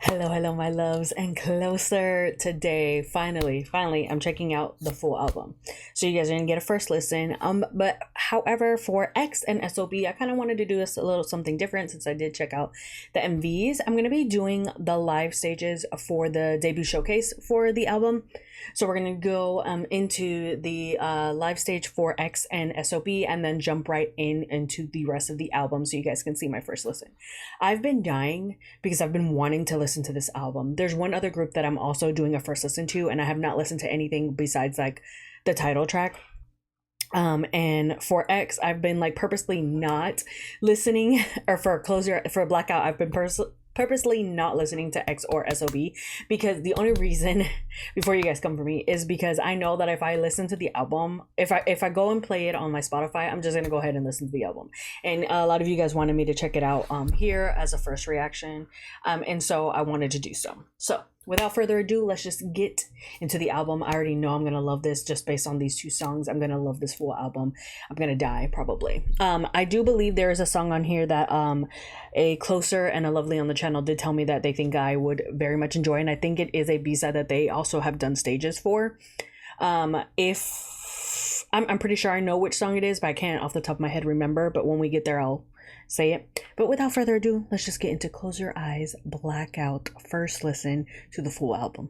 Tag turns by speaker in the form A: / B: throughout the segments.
A: Hello, my loves, and closer today. Finally, I'm checking out the full album. So you guys are gonna get a first listen. But however, for X and SOB, I kind of wanted to do this a little something different since I did check out the MVs. I'm gonna be doing the live stages for the debut showcase for the album. So we're gonna go into the live stage for X and SOB, and then jump right into the rest of the album, so you guys can see my first listen. I've been dying because I've been wanting to listen to this album. There's one other group that I'm also doing a first listen to, and I have not listened to anything besides like the title track. And for X, I've been like purposely not listening, or for Closer, for Blackout, I've been purposely not listening to X or SOB, because the only reason before you guys come for me is because I know that if I listen to the album, if I go and play it on my Spotify, I'm just gonna go ahead and listen to the album. And a lot of you guys wanted me to check it out here as a first reaction, and so I wanted to do so without further ado, let's just get into the album. I already know I'm gonna love this just based on these two songs. I'm gonna love this full album. I'm gonna die probably. I do believe there is a song on here that a Closer and a Lovely on the channel did tell me that they think I would very much enjoy, and I think it is a B-side that they also have done stages for. If I'm pretty sure I know which song it is, but I can't off the top of my head remember, but when we get there I'll say it. But without further ado, let's just get into Close Your Eyes, Blackout, first listen to the full album.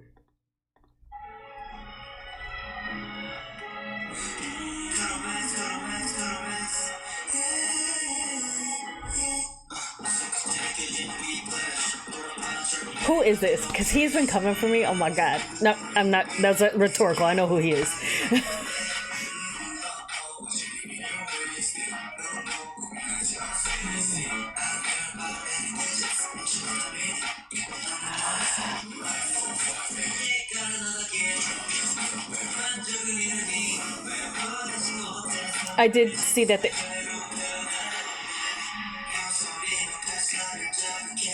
A: Who is this? Because he's been coming for me. Oh my god. No, I'm not. That's a rhetorical. I know who he is. I did see that they...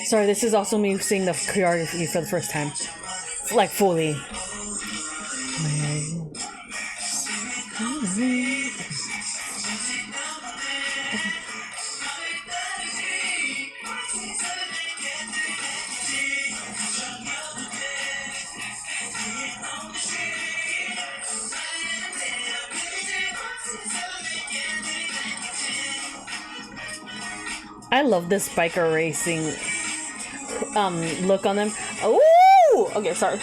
A: Sorry, this is also me seeing the choreography for the first time. Like, fully. I love this biker racing look on them. Oh, okay, sorry.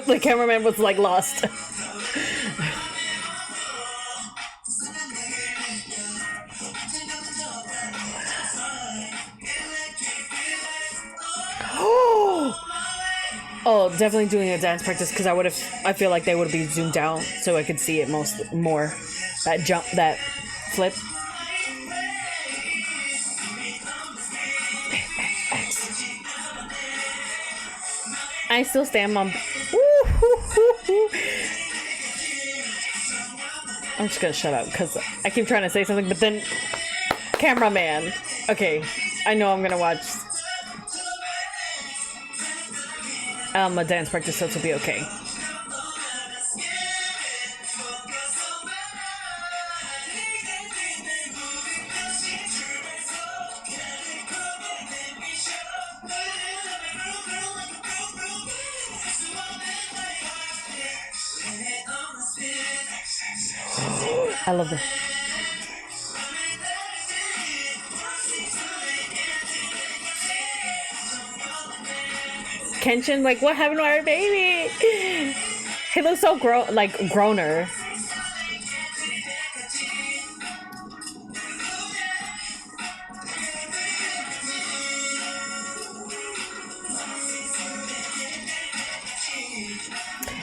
A: The cameraman was like lost. Oh, definitely doing a dance practice, because I feel like they would be zoomed out so I could see it more. That jump, that flip. I still stand on. I'm just gonna shut up because I keep trying to say something, but then cameraman. Okay, I know I'm gonna watch a dance practice, so it'll be okay. I love this. Kenshin, like, what happened to our baby? He looks so growner.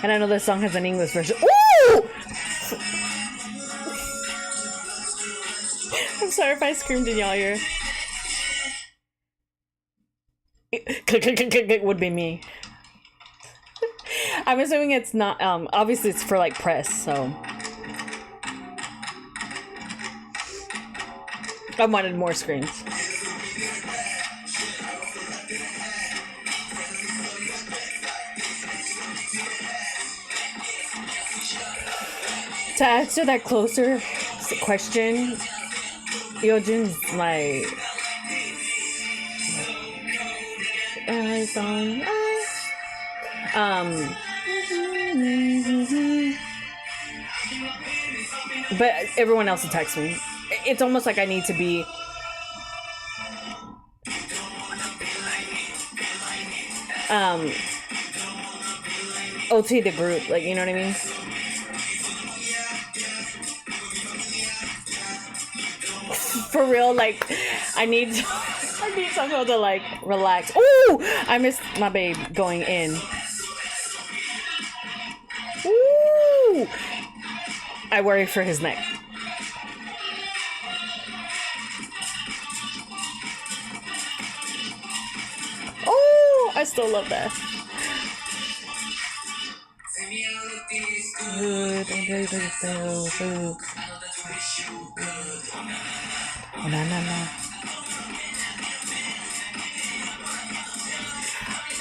A: And I know this song has an English version. Ooh! I'm sorry if I screamed in y'all ear. It would be me. I'm assuming it's not, obviously it's for like press, so. I wanted more screams. To answer that closer question, Yeojun's like but everyone else will text me. It's almost like I need to be OT the group, like, you know what I mean? For real, like, I need someone to like relax. Ooh, I missed my babe going in. Ooh, I worry for his neck. Oh, I still love that.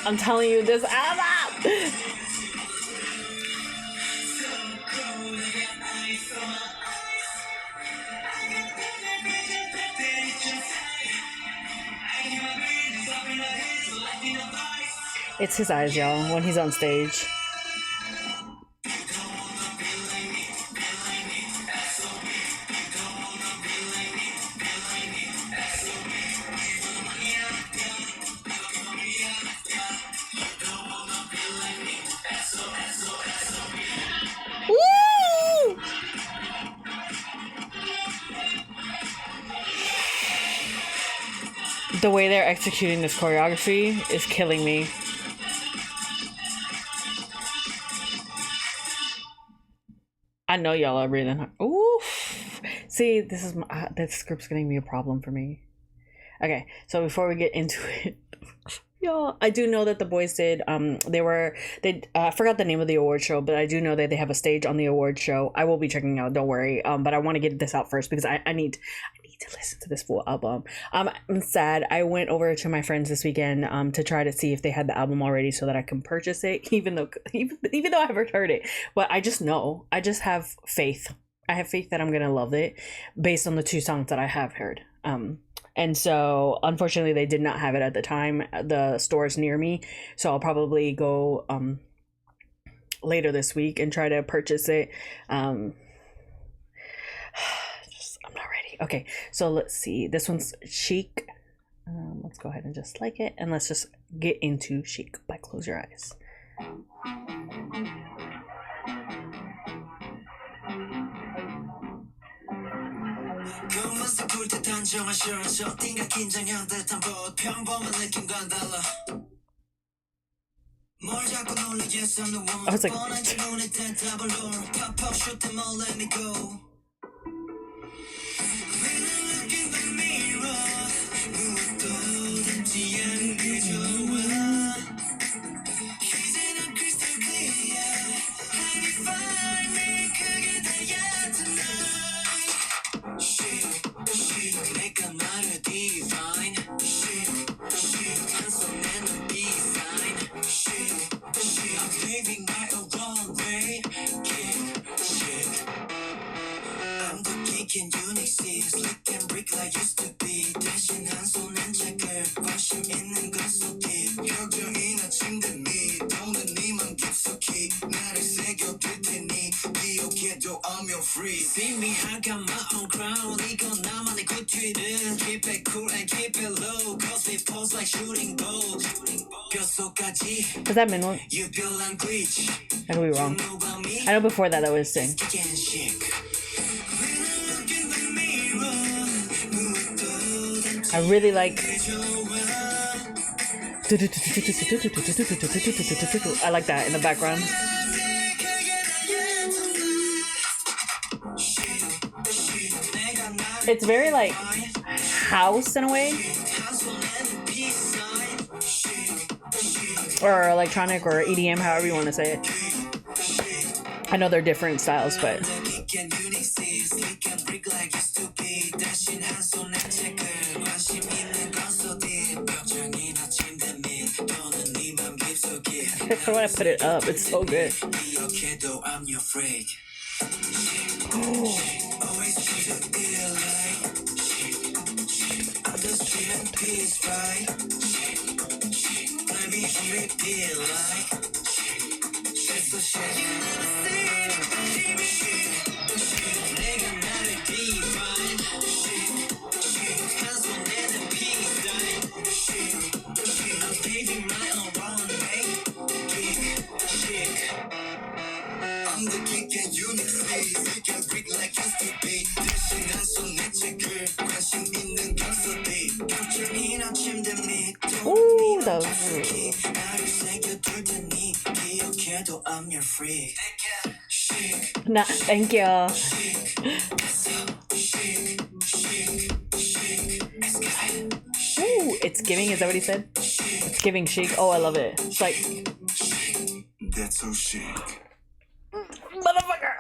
A: I'm telling you, this album. It's his eyes, y'all, when he's on stage. Woo! The way they're executing this choreography is killing me. I know y'all are breathing. Oof. See, this script's gonna be a problem for me. Okay, so before we get into it, y'all, I do know that the boys did. I forgot the name of the award show, but I do know that they have a stage on the award show. I will be checking out. Don't worry. But I want to get this out first because I need to listen to this full album. I'm sad. I went over to my friends this weekend to try to see if they had the album already so that I can purchase it, even though I haven't heard it. But I just know. I just have faith. I have faith that I'm gonna love it based on the 2 songs that I have heard. And so unfortunately they did not have it at the time, the stores near me. So I'll probably go later this week and try to purchase it. I'm not ready. Okay, so let's see. This one's Chic. Let's go ahead and just like it, and let's just get into Chic by Close Your Eyes. I was like, was that Minwon? I could be wrong. I know before that was Sing. I really like. I like that in the background. It's very like house in a way, or electronic, or EDM, however you want to say it. I know they're different styles, but I want to put it up. It's so good.
B: Always treat it feel like I'm just dreaming peace, right? Let me repeat like it's the shit. You never see it, baby. 내가 나를 define. 한손 내는 peace sign. I'm paving my own runway. Chic. I'm the geek and unique space. You can break like used to be. 대신 한손 내 책을 관심 있는 강서비. 겹쳐인 침대 밑.
A: Ooh, the
B: 나를 새겨둘 테니 기억해도 I'm your freak. Chic.
A: nah, thank you. Ooh, it's giving. Is that what he said? It's giving chic. Oh, I love it. It's like
B: That's so chic.
A: motherfucker.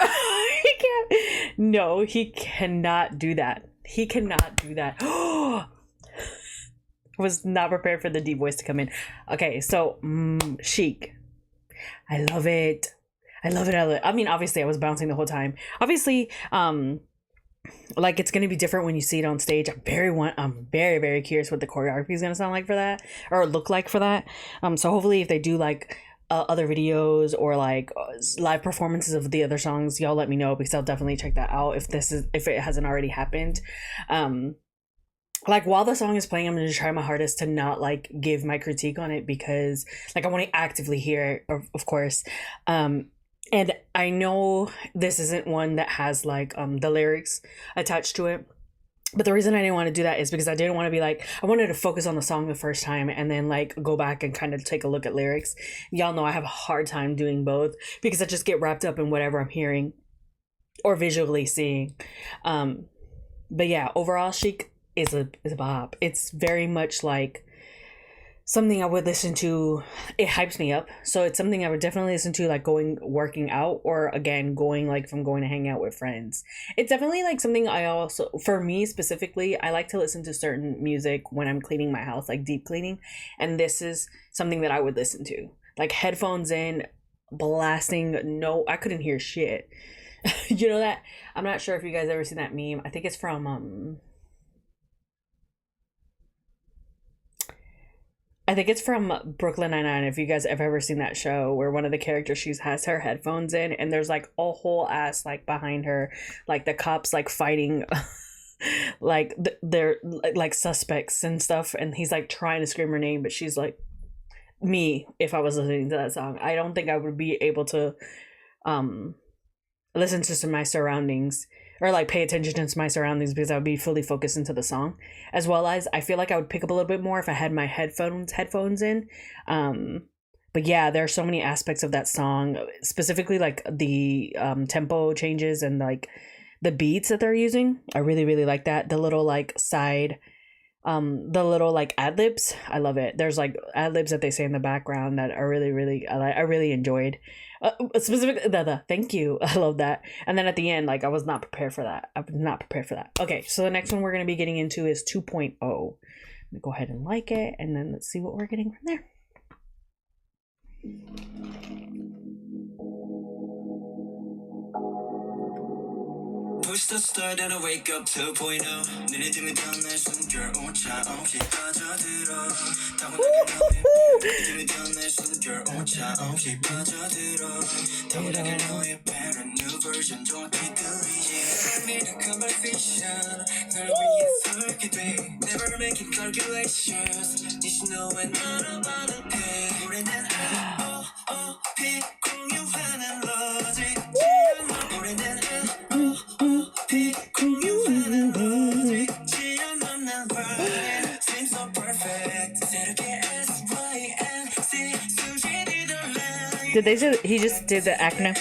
A: He can't. No, he cannot do that. He cannot do that. Was not prepared for the deep voice to come in. Okay, so Chic. I love it. I love it. I mean, obviously, I was bouncing the whole time. Obviously, like it's gonna be different when you see it on stage. I'm very curious what the choreography is gonna sound like for that, or look like for that. So hopefully, if they do like other videos or like live performances of the other songs, y'all let me know, because I'll definitely check that out if it hasn't already happened. Like while the song is playing, I'm gonna try my hardest to not like give my critique on it, because like I want to actively hear it, of course. And I know this isn't one that has like the lyrics attached to it, but the reason I didn't want to do that is because I didn't want to be like, I wanted to focus on the song the first time and then like go back and kind of take a look at lyrics. Y'all know I have a hard time doing both, because I just get wrapped up in whatever I'm hearing or visually seeing. But yeah, overall, Chic is a bop. It's very much like something I would listen to. It hypes me up, so it's something I would definitely listen to like working out, or again going like if I'm going to hang out with friends. It's definitely like something I also, for me specifically, I like to listen to certain music when I'm cleaning my house, like deep cleaning, and this is something that I would listen to, like headphones in, blasting. No, I couldn't hear shit. You know that? I'm not sure if you guys ever seen that meme. I think it's from I think it's from Brooklyn Nine-Nine. If you guys have ever seen that show, where one of the characters, she has her headphones in, and there's like a whole ass like behind her, like the cops like fighting, like they're like suspects and stuff, and he's like trying to scream her name, but she's like, me, if I was listening to that song, I don't think I would be able to listen to my surroundings, or like pay attention to my surroundings, because I would be fully focused into the song. As well as I feel like I would pick up a little bit more if I had my headphones in. But yeah, there are so many aspects of that song, specifically like the tempo changes and like the beats that they're using. I really like that. The little like side, the little like ad-libs, I love it. There's like ad-libs that they say in the background that are really I really enjoyed. Specifically the thank you, I love that. And then at the end, like I was not prepared for that. Okay, so the next one we're going to be getting into is 2.0. Let me go ahead and like it, and then let's see what we're getting from there.
B: Push the start and I wake up 2.0. 눈에 뜨면 날 숨결 오차 없이 빠져들어. 눈에 뜨면 날 숨결 오차 없이 빠져들어. 타고나게 너의 parent new version 정확히 들리지. 미래 conversation 널 위해 설계 돼. Never making calculations. 네 신호에 알아봐도 돼. 우리는 LOOP 공유하는 logic. 우리는
A: Did they say he just did the acronym?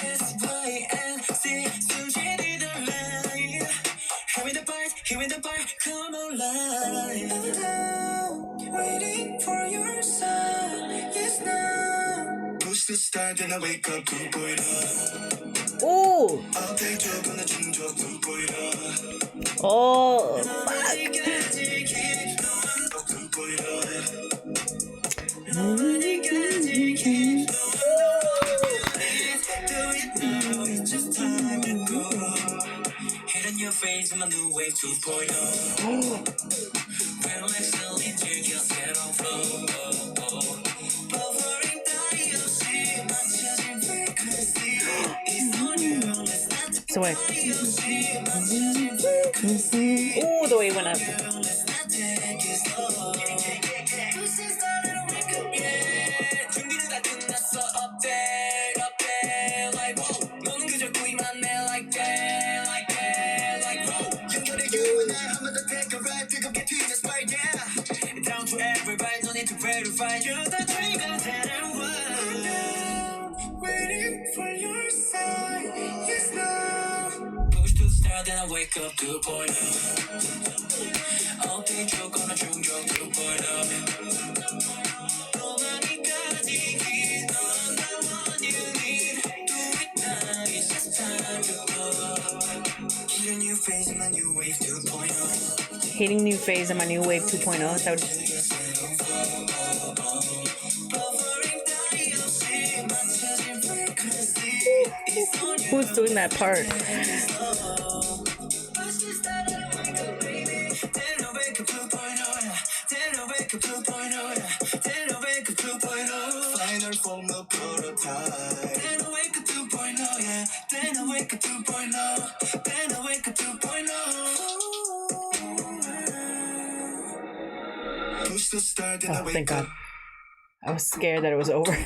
B: Waiting for your sign, yes now. Push the start and I wake up 2.0.
A: Oh. Oh.
B: phase, my new wave 2.0. Relaxing 즐겨 새로운 flow. Buffering 따위 없이 맞춰진 frequency. It's on your own, let's not take
A: So wait.
B: 따위 없이 맞춰진 frequency.
A: Ooh, the way it went up.
B: Let's not take it slow. Push it started to wake up, yeah. 준비는 다 끝났어, update, update, like whoa. 너는 그저 구이만 해, like that, like that, like whoa. 연결해 you and I, 한번 더 take a ride, 뜨겁게 튀는 spark, yeah. Down to everybody, no need to verify. You're the trigger that I want. Waiting for your sign, yes now. Push to start, then I wake up 2.0. 어깨 조거나 중정 2.0. 너만이까지 넌 the one you need. Do it now, it's just time to go. Hit a new phase in my new wave 2.0.
A: Hitting new phase in my new wave 2.0. Is that what Who's doing that part?
B: Final form no prototype. Then I wake up 2.0, yeah. Then I wake up 2.0. Then I wake up 2.0. Push the start, then I
A: Oh,
B: wake
A: thank
B: up.
A: God. I was scared that it was over.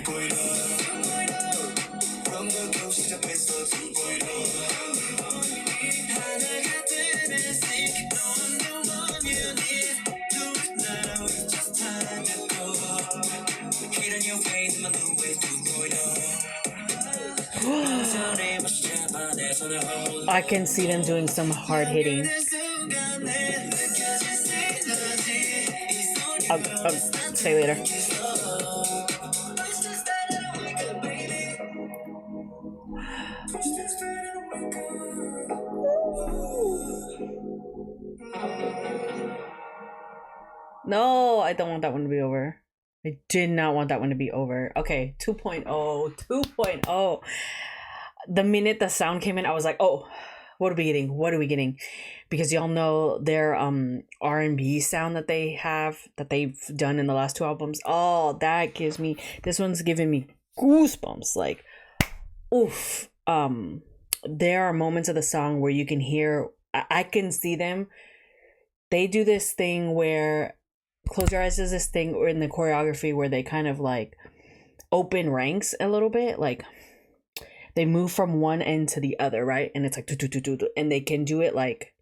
A: I can see them doing some hard hitting. I'll say later. No, I don't want that one to be over. I did not want that one to be over. Okay, 2.0, 2.0. The minute the sound came in, I was like, oh, what are we getting? What are we getting? Because y'all know their R&B sound that they have, that they've done in the last two albums. Oh, that gives me, this one's giving me goosebumps. Like, oof. There are moments of the song where you can hear, I can see them. They do this thing where Close Your Eyes does this thing in the choreography where they kind of like open ranks a little bit, like they move from one end to the other, right? And it's like and they can do it like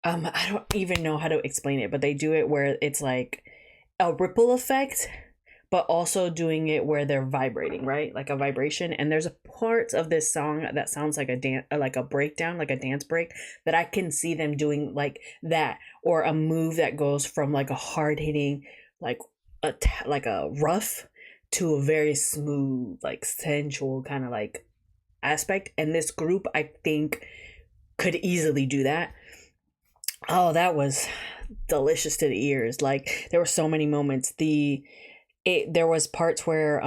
A: I don't even know how to explain it, but they do it where it's like a ripple effect, but also doing it where they're vibrating, right? Like a vibration. And there's a part of this song that sounds like a dance, like a breakdown, like a dance break, that I can see them doing like that, or a move that goes from like a hard hitting, like a rough to a very smooth, like sensual kind of like aspect. And this group, I think, could easily do that. Oh, that was delicious to the ears. Like there were so many moments. There was parts where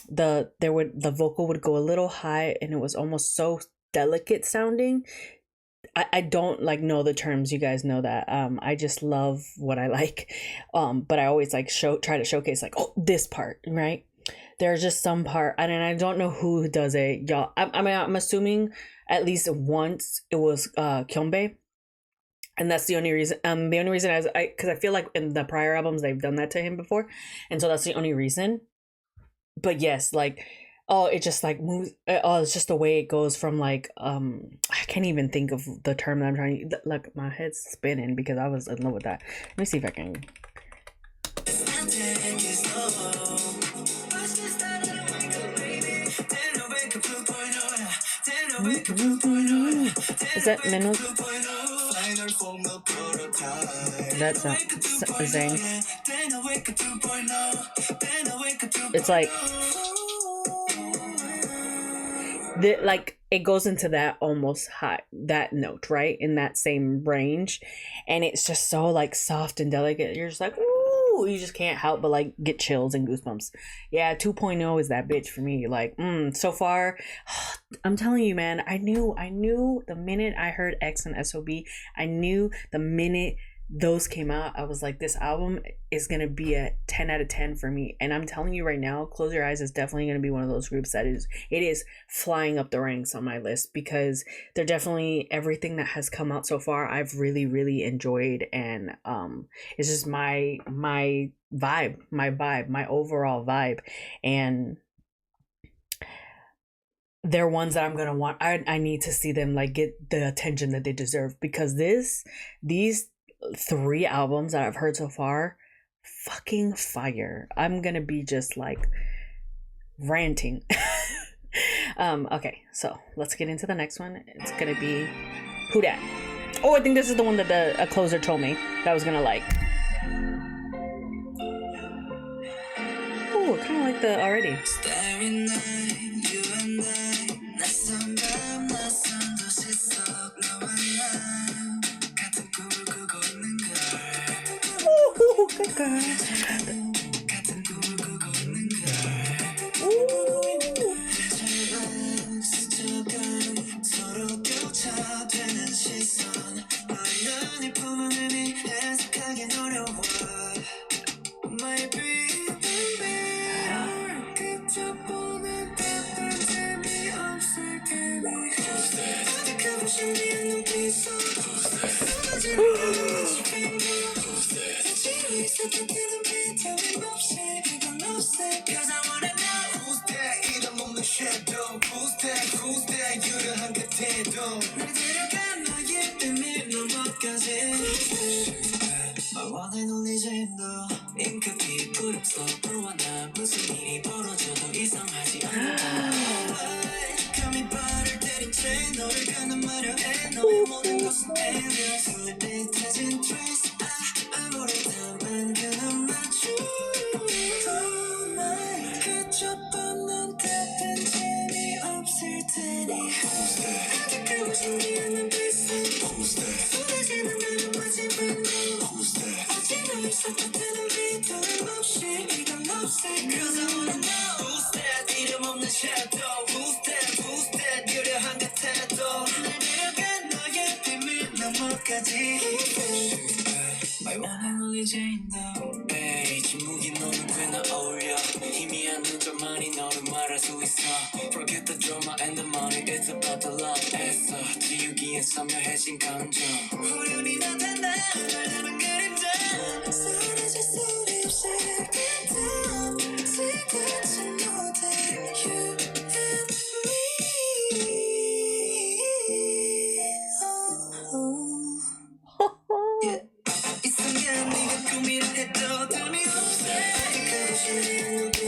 A: the vocal would go a little high and it was almost so delicate sounding. I don't like know the terms, you guys know that. I just love what I like. But I always like try to showcase like, oh, this part, right? There's just some part, and I don't know who does it, y'all. I'm assuming at least once it was Kyombe. And that's the only reason. The only reason is because I feel like in the prior albums they've done that to him before, and so that's the only reason. But yes, like, oh, it just like moves. Oh, it's just the way it goes from like I can't even think of the term that I'm trying to. Like my head's spinning because I was in love with that. Let me see if I can. Is that Minnow? That's not Zane. It's like like it goes into that almost high, that note, right, in that same range, and it's just so like soft and delicate. You're just like, ooh, you just can't help but like get chills and goosebumps. Yeah, 2.0 is that bitch for me. Like, so far, I'm telling you, man, I knew the minute I heard X and SOB, I knew the minute those came out, I was like, this album is gonna be a 10 out of 10 for me. And I'm telling you right now, Close Your Eyes is definitely gonna be one of those groups that it is flying up the ranks on my list, because they're definitely, everything that has come out so far I've really, really enjoyed. And it's just my vibe, my overall vibe. And they're ones that I'm gonna want. I need to see them like get the attention that they deserve, because these 3 albums that I've heard so far, fucking fire. I'm gonna be just like ranting. Okay, so let's get into the next one. It's gonna be Who Dat. Oh, I think this is the one that a closer told me that I was gonna like. Oh, kind of like the already. Ooh, good girl.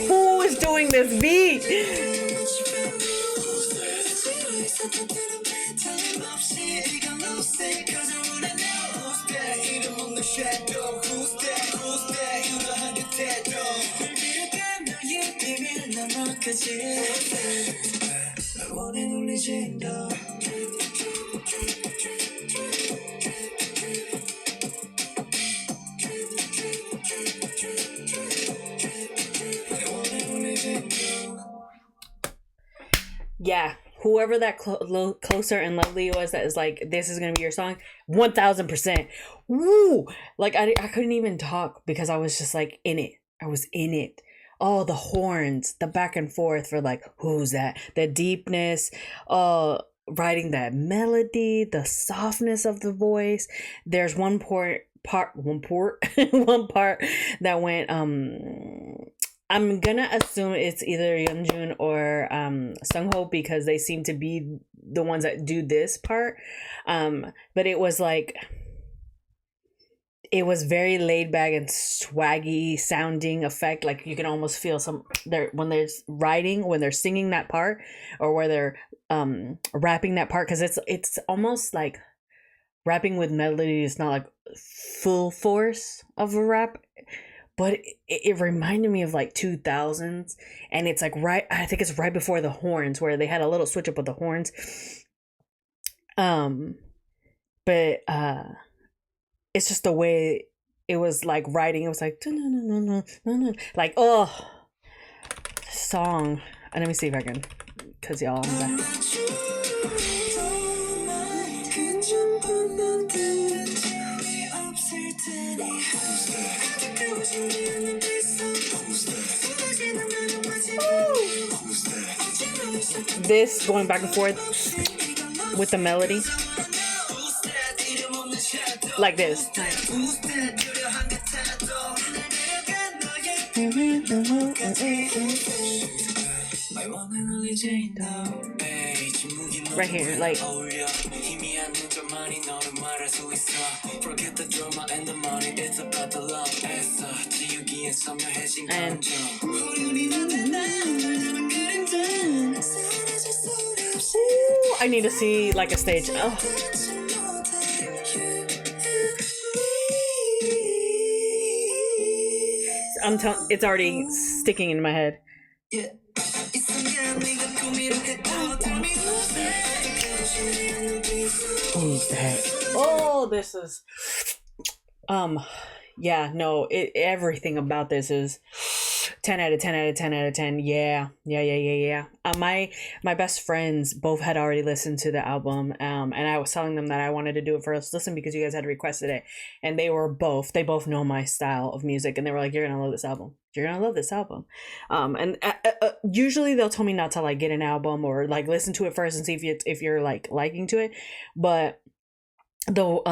A: Who is doing this beat? Yeah, whoever that Closer and Lovely was that is like, this is gonna be your song, 1000%. Woo! Like I couldn't even talk because I was just like in it. I was in it. Oh, the horns, the back and forth for like, who's that? The deepness, writing that melody, the softness of the voice. There's one part that went I'm gonna assume it's either Yeonjun or Sungho, because they seem to be the ones that do this part. But it was like, it was very laid back and swaggy sounding effect. Like you can almost feel when they're singing that part, or where they're rapping that part, because it's almost like rapping with melody. It's not like full force of a rap, but it reminded me of like 2000s, and it's like I think it's right before the horns, where they had a little switch up with the horns. But it's just the way it was like writing. It was like like oh, song. And let me see if I can, cause y'all. I'm back. This going back and forth with the melody, like this. Right here, like. And ooh, I need to see like a stage. Oh. I'm telling, it's already sticking in my head. Who's that? Oh, this is yeah, no, everything about this is 10 out of 10 out of 10 out of 10. Yeah. My best friends both had already listened to the album, and I was telling them that I wanted to do it first listen because you guys had requested it, and they both know my style of music, and they were like, you're gonna love this album, and usually they'll tell me not to like get an album or like listen to it first and see if you're like liking to it, but though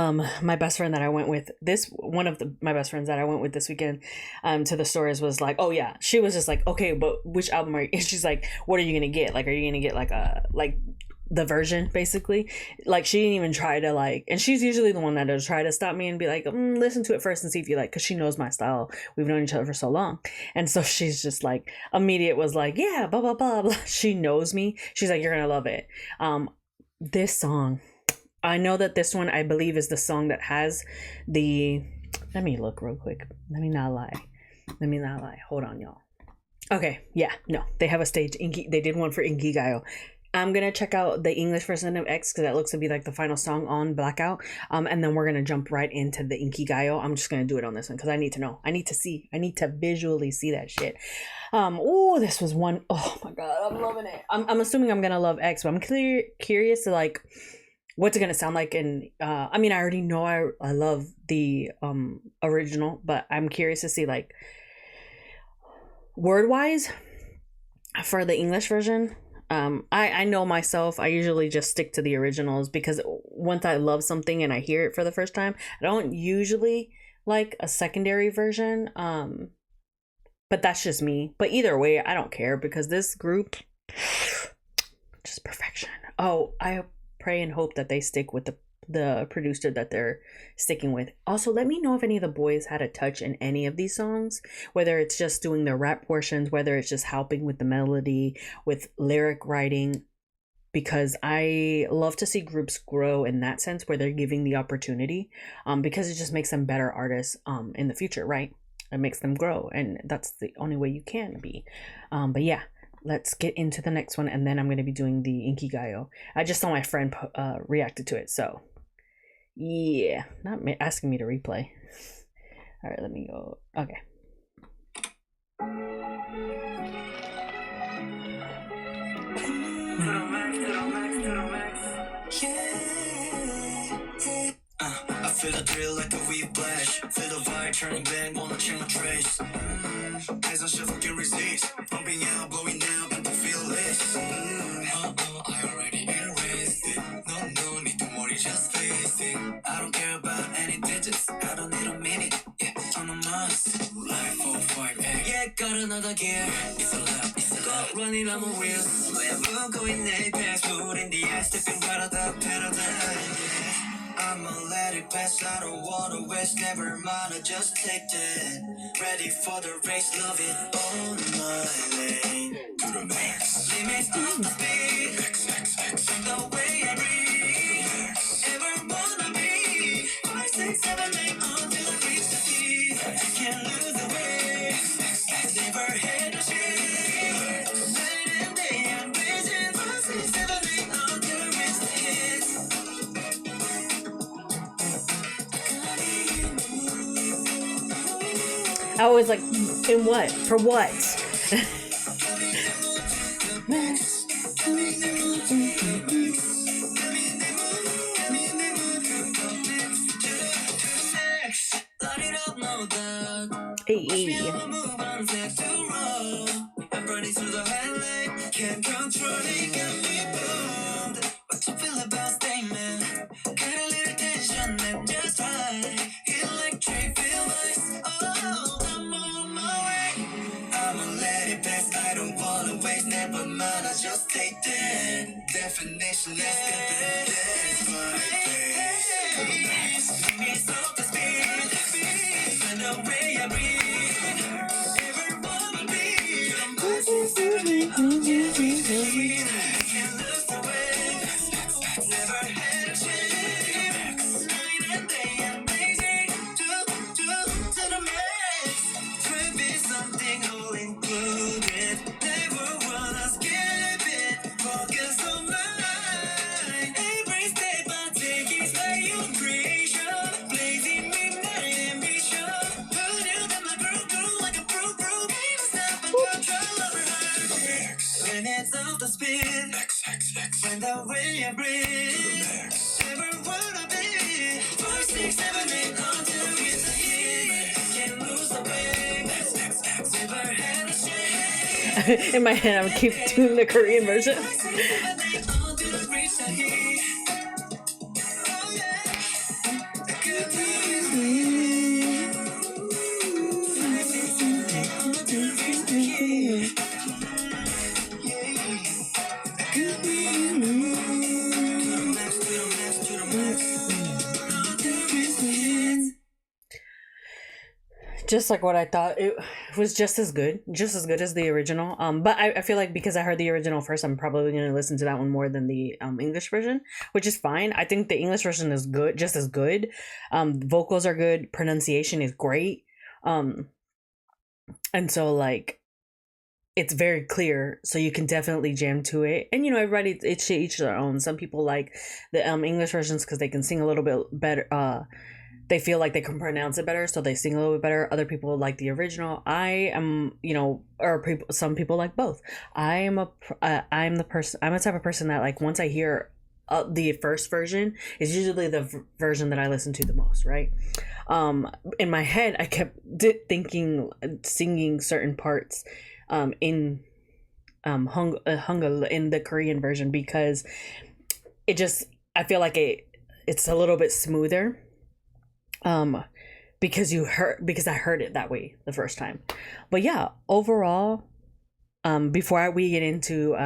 A: my best friend that I went with my best friends that I went with this weekend to the stores was like, oh yeah, she was just like, okay, but which album are you? And she's like, what are you gonna get? Like, are you gonna get like the version, basically? Like, she didn't even try to like, and she's usually the one that does try to stop me and be like, listen to it first and see if you like, because she knows my style, we've known each other for so long. And so she's just like immediate was like, yeah, blah blah blah blah. She knows me, she's like, you're gonna love it. This song, I know that this one, I believe, is the song that has the, let me look real quick. Let me not lie. Hold on, y'all. Okay, yeah, no, they have a stage. They did one for Inkigayo. I'm going to check out the English version of X because that looks to be like the final song on Blackout. And then we're going to jump right into the Inkigayo. I'm just going to do it on this one because I need to know. I need to visually see that shit. Oh, this was one. Oh my God, I'm loving it. I'm assuming I'm going to love X, but I'm curious to like, what's it gonna sound like? And I mean, I already know I love the original, but I'm curious to see like word wise for the English version. I know myself, I usually just stick to the originals because once I love something and I hear it for the first time, I don't usually like a secondary version. But that's just me. But either way, I don't care because this group, just perfection. Oh, I pray and hope that they stick with the producer that they're sticking with. Also, let me know if any of the boys had a touch in any of these songs, whether it's just doing the rap portions, whether it's just helping with the melody, with lyric writing, because I love to see groups grow in that sense where they're giving the opportunity, because it just makes them better artists in the future, right? It makes them grow, and that's the only way you can be. But yeah, let's get into the next one, and then I'm going to be doing the Inkigayo. I just saw my friend reacted to it, so yeah, not asking me to replay. All right, let me go. Okay.
B: I feel the thrill like a whiplash. Feel the vibe turning back, wanna change my trace. As I shuffle, can resist. Pumping out, blowing out, and to feel this. I already erased it. No need to worry, just face it. I don't care about any digits. I don't need a minute. Yeah, on a must. Life 4, 5, 8. Yeah, got another gear. It's a lap, got running on the wheels. We're going past food in the ice, stepping right out the paradigm. I'ma let it pass, I don't wanna waste, never mind, I just take that. Ready for the race, love it on my lane. To the max. Limits of the speed. The way I breathe. Ever wanna be. 5, 6, 7, 8, until I reach the peak. I can't lose the way. I never had a chance. Night and day, I'm racing. 5, 6, 7, 8, until I reach the peak.
A: I always like, in what? For what? Hey.
B: I'm running through the highlight, can't control it, got me bored. What you feel about statement? Got a little tension and just right. Electric feel nice. Oh, I'm on my way. I'ma let it pass. I don't wanna waste, never mind. I just take that definition. Let's get the dance right. Give me something speed. Find the way I breathe. Ever wanna be? Can't lose the way. Never had a chance. Night and day, amazing. To the max. Could be something all included. Never wanna skip it. Focus on mine. Every step I take is like your creation. Blazing with my ambition. Put you in my groove like a pro. Ain't stop and control over her. Limits of the speed. Find the way I breathe. Never wanna be. 4, 6, 7, 8 until we get the heat. Can't lose the way. Never had a chance.
A: In my head, I would keep doing the Korean version.
B: 5, 6, 7, 8 until we reach the heat. Oh yeah. I could be 5, 6, 7, 8 until we reach the heat.
A: Just like what I thought, it was just as good as the original. But I feel like because I heard the original first, I'm probably going to listen to that one more than the English version, which is fine. I think the English version is good, just as good. Vocals are good, pronunciation is great, and so like it's very clear, so you can definitely jam to it. And everybody, it's each their own. Some people like the English versions because they can sing a little bit better. They feel like they can pronounce it better, so they sing a little bit better. Other people like the original. I am, some people like both. I'm the type of person that, like, once I hear the first version, is usually the version that I listen to the most, right? In my head, I kept singing certain parts in Hangul in the Korean version because I feel like it's a little bit smoother. Because I heard it that way the first time. But yeah, overall, before we get into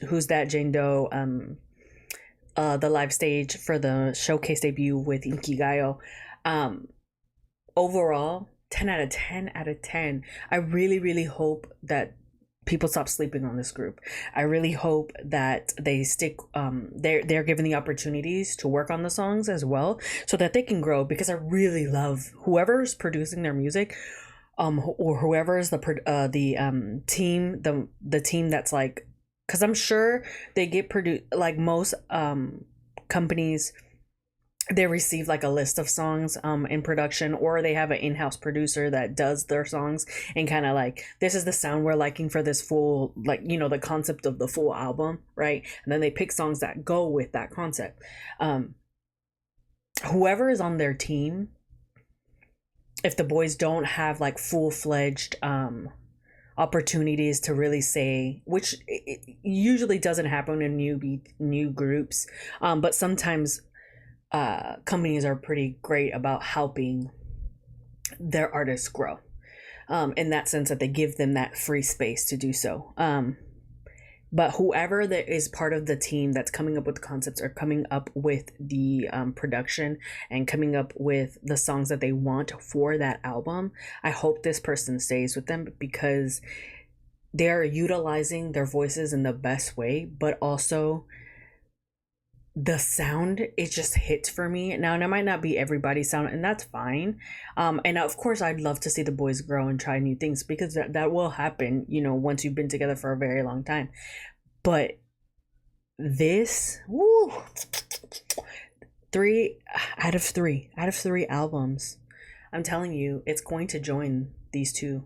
A: Who's That Jane Doe, the live stage for the showcase debut with Inkigayo, overall 10 out of 10 out of 10. I really, really hope that people stop sleeping on this group. I really hope that they stick, they're given the opportunities to work on the songs as well, so that they can grow, because I really love whoever's producing their music, or whoever's the team, the team that's like, because I'm sure they get produced, like most companies, they receive like a list of songs in production, or they have an in-house producer that does their songs and kind of like, this is the sound we're liking for this full, like, the concept of the full album, right? And then they pick songs that go with that concept. Whoever is on their team, if the boys don't have like full-fledged opportunities to really say, which it usually doesn't happen in new groups, but sometimes companies are pretty great about helping their artists grow, in that sense that they give them that free space to do so. But whoever that is part of the team that's coming up with the concepts, or coming up with the production, and coming up with the songs that they want for that album, I hope this person stays with them, because they're utilizing their voices in the best way, but also the sound, it just hits for me. Now, and it might not be everybody's sound, and that's fine. And of course, I'd love to see the boys grow and try new things, because that will happen, once you've been together for a very long time. But this, 3 out of 3 albums, I'm telling you, it's going to join these two.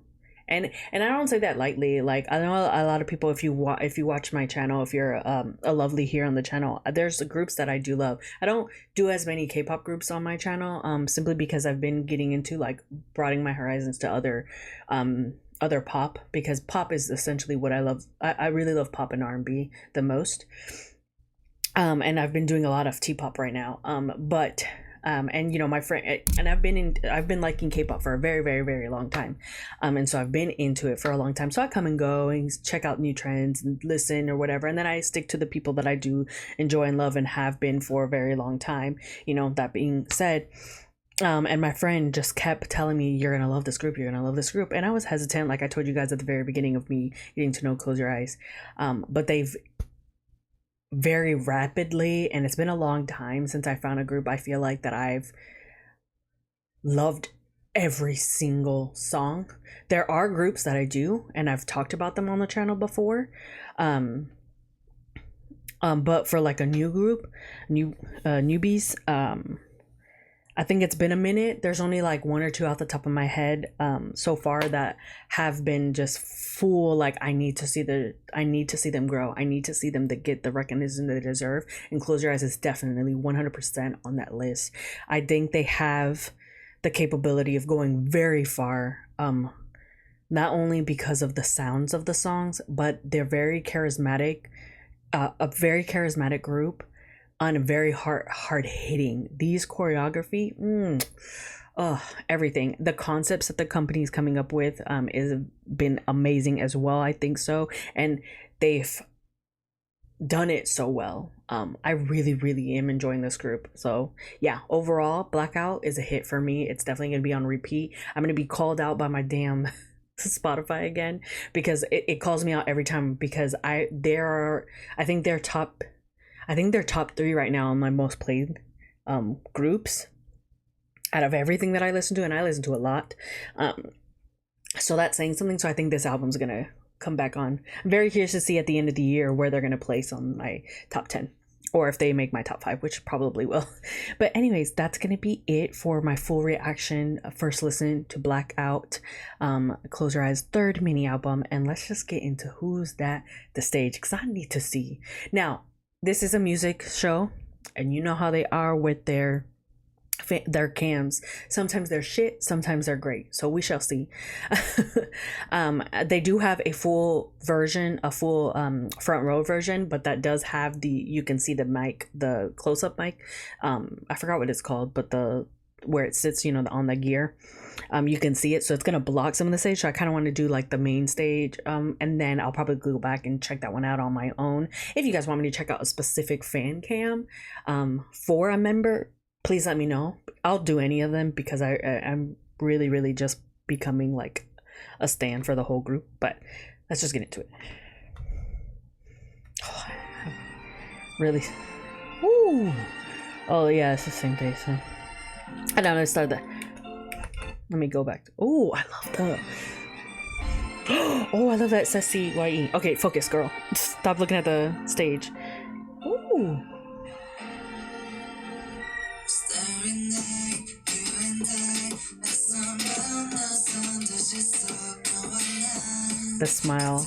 A: And I don't say that lightly. Like, I know a lot of people, if you watch my channel, if you're a lovely here on the channel, there's the groups that I do love. I don't do as many K-pop groups on my channel, simply because I've been getting into like broadening my horizons to other pop, because pop is essentially what I love. I really love pop and R&B the most. And I've been doing a lot of T-pop right now. And you know, my friend, and I've been liking K-pop for a very, very, very long time. And so I've been into it for a long time. So I come and go and check out new trends and listen or whatever. And then I stick to the people that I do enjoy and love and have been for a very long time. You know, that being said, and my friend just kept telling me, you're gonna love this group, you're gonna love this group. And I was hesitant, like I told you guys at the very beginning of me getting to know Close Your Eyes. But they've very rapidly, and it's been a long time since I found a group I feel like that I've loved every single song. There are groups that I do, and I've talked about them on the channel before. But for like a new group, newbies, I think it's been a minute. There's only like one or two off the top of my head so far that have been just full, like I need to see them grow. I need to see them to get the recognition they deserve. And Close Your Eyes is definitely 100% on that list. I think they have the capability of going very far, not only because of the sounds of the songs, but they're very charismatic, a very charismatic group. On a very hard hitting. These choreography, everything. The concepts that the company is coming up with is been amazing as well. I think so, and they've done it so well. I really, really am enjoying this group. So yeah, overall, Blackout is a hit for me. It's definitely gonna be on repeat. I'm gonna be called out by my damn Spotify again, because it calls me out every time, because I think they're top 3 right now on my most played groups out of everything that I listen to, and I listen to a lot. So that's saying something. So I think this album's gonna come back on. I'm very curious to see at the end of the year where they're gonna place on my top 10, or if they make my top 5, which probably will. But anyways, that's gonna be it for my full reaction, first listen to Blackout, Close Your Eyes' third mini album. And let's just get into who's that the stage, because I need to see. Now, this is a music show, and you know how they are with their cams. Sometimes they're shit, sometimes they're great. So we shall see. They do have a full version, a full front row version, but that does have you can see the mic, the close-up mic. I forgot what it's called, but where it sits, you know, on the gear. You can see it, so it's gonna block some of the stage. So I kind of want to do like the main stage, and then I'll probably go back and check that one out on my own. If you guys want me to check out a specific fan cam for a member, please let me know. I'll do any of them, because I'm really, really just becoming like a stan for the whole group. But let's just get into it. Really? Woo! Oh yeah, it's the same day. So I don't know. Start that. Let me go back. Oh, I love that. Oh, I love that SBSKPOPCON. Okay, focus, girl. Stop looking at the stage. Ooh. The smile.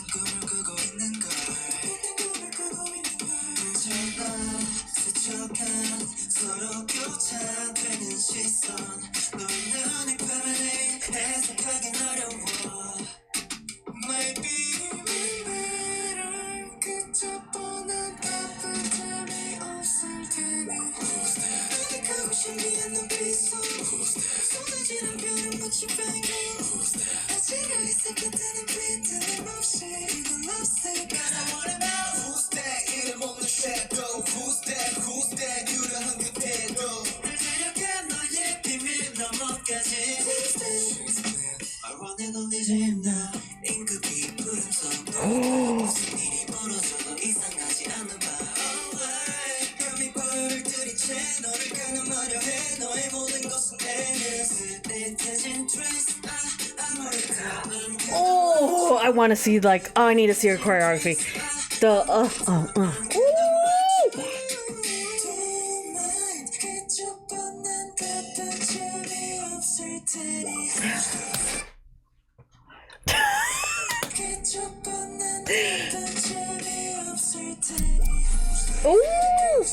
A: Oh, I want to see, like, oh, I need to see her choreography. Ooh.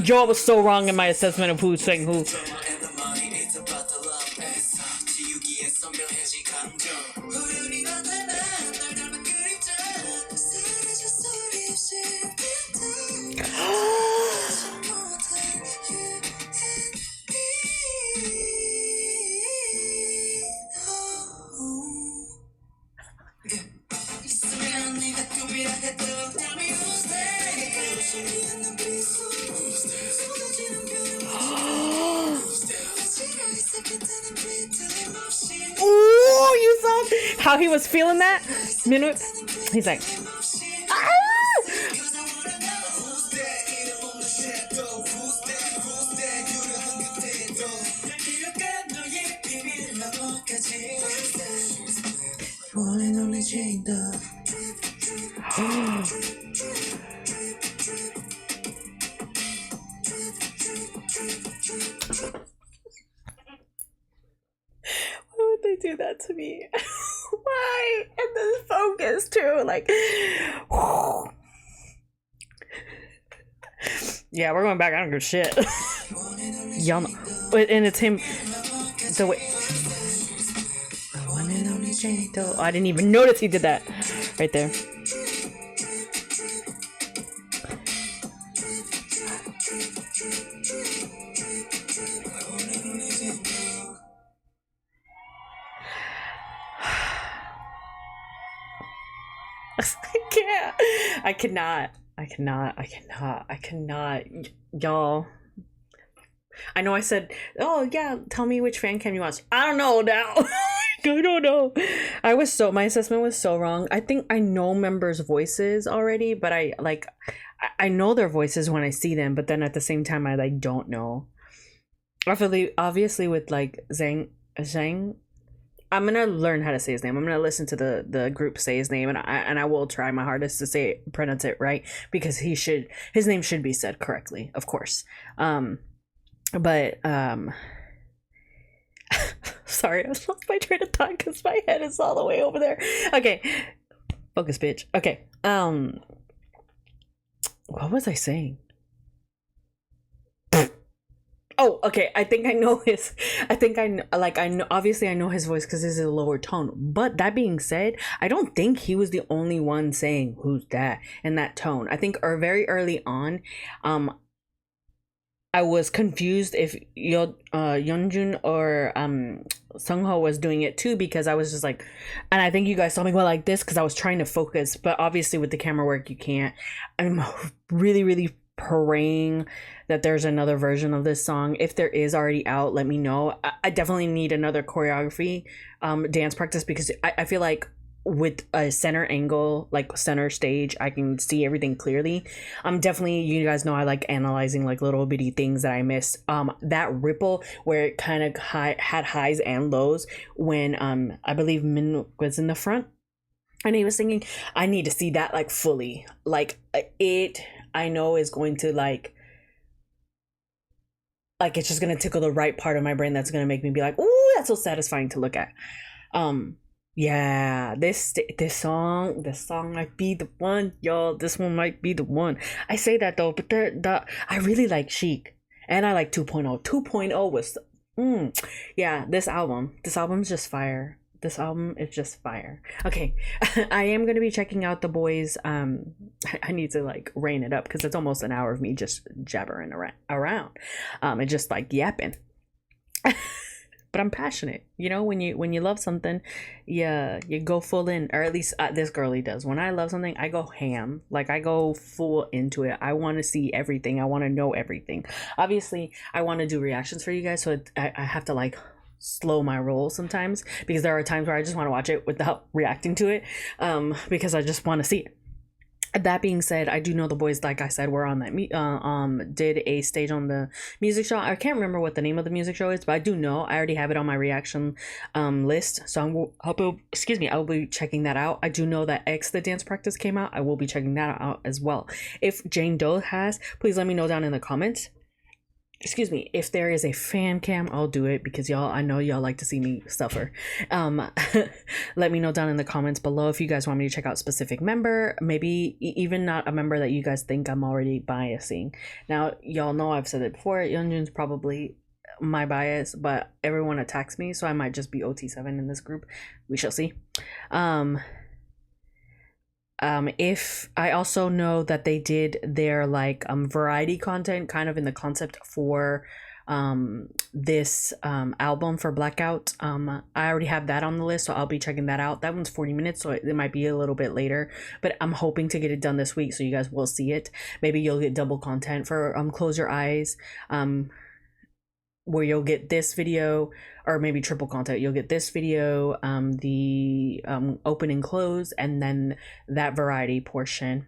A: Joe was so wrong in my assessment of who's saying who. Oh, you saw how he was feeling that minute? He's like, ah! Why would they do that to me? Why? And then focus too, like. Yeah, we're going back. I don't give a shit. Y'all know. And it's him. The way. Oh, I didn't even notice he did that. Right there. I cannot. Y'all. I know I said, oh yeah, tell me which fan cam you watch. I don't know now. I don't know. My assessment was so wrong. I think I know members' voices already, but I know their voices when I see them, but then at the same time I don't know. Obviously with Zhang, I'm gonna learn how to say his name. I'm gonna listen to the group say his name, and I will try my hardest to pronounce it right, because his name should be said correctly, of course. But sorry, I lost my train of thought because my head is all the way over there. Okay, focus, bitch. Okay, what was I saying? Oh, okay. I think I know his. Obviously, I know his voice because this is a lower tone. But that being said, I don't think he was the only one saying "Who's that?" in that tone. I think very early on, I was confused if Yeonjun or Sungho was doing it too, because I was just like, and I think you guys saw me go like this because I was trying to focus. But obviously, with the camera work, you can't. I'm really, really praying that there's another version of this song. If there is already out, let me know. I definitely need another choreography dance practice, because I feel like with a center angle, like center stage, I can see everything clearly. Definitely, you guys know I like analyzing little bitty things that I missed. That ripple where it kind of had highs and lows when I believe Min was in the front and he was singing. I need to see that fully. I know is going to it's just gonna tickle the right part of my brain that's gonna make me be like, ooh, that's so satisfying to look at. Yeah, this song might be the one, y'all. This one might be the one. I say that though, but I really like Chic, and I like 2.0. 2.0 was yeah, this album's just fire. This album is just fire. Okay, I am going to be checking out the boys. I need to rein it up because it's almost an hour of me just jabbering around and just yapping. But I'm passionate, when you love something, you go full in, or at least this girlie does. When I love something, I go ham. I go full into it. I want to see everything. I want to know everything. Obviously, I want to do reactions for you guys, so I have to slow my roll sometimes, because there are times where I just want to watch it without reacting to it, because I just want to see it. That being said, I do know the boys, like I said, were on that did a stage on the music show. I can't remember what the name of the music show is, but I do know I already have it on my reaction list. So I'll be checking that out. I do know that X the Dance Practice came out. I will be checking that out as well. If Jane Doe has, please let me know down in the comments. If there is a fan cam, I'll do it, because y'all, I know y'all like to see me suffer. Let me know down in the comments below if you guys want me to check out specific member, maybe even not a member that you guys think I'm already biasing. Now, y'all know I've said it before, Yeonjun's probably my bias, but everyone attacks me, so I might just be OT7 in this group. We shall see. If I also know that they did their like variety content kind of in the concept for this album for Blackout. I already have that on the list, so I'll be checking that out. That one's 40 minutes, so it might be a little bit later, but I'm hoping to get it done this week, so you guys will see it. Maybe you'll get double content for Close Your Eyes, where you'll get this video, or maybe triple content. You'll get this video, the open and close, and then that variety portion.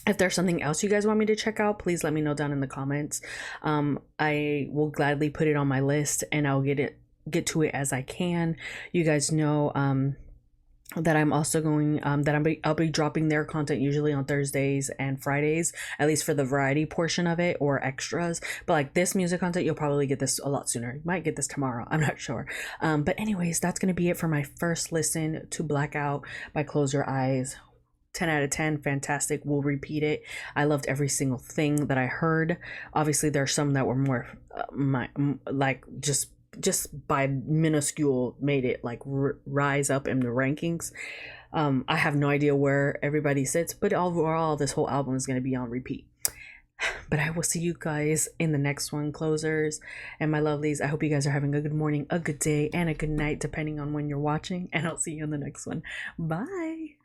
A: If there's something else you guys want me to check out, please let me know down in the comments. I will gladly put it on my list, and I'll get to it as I can. You guys know that I'm also going I'll be dropping their content usually on Thursdays and Fridays, at least for the variety portion of it, or extras. But like this music content, you'll probably get this a lot sooner. You might get this tomorrow, I'm not sure. But anyways, that's gonna be it for my first listen to Blackout by Close Your Eyes. 10 out of 10, fantastic. We'll repeat it. I loved every single thing that I heard. Obviously there's some that were more just by minuscule made it like rise up in the rankings. I have no idea where everybody sits, but overall this whole album is going to be on repeat. But I will see you guys in the next one, closers and my lovelies. I hope you guys are having a good morning, a good day, and a good night, depending on when you're watching, and I'll see you in the next one. Bye.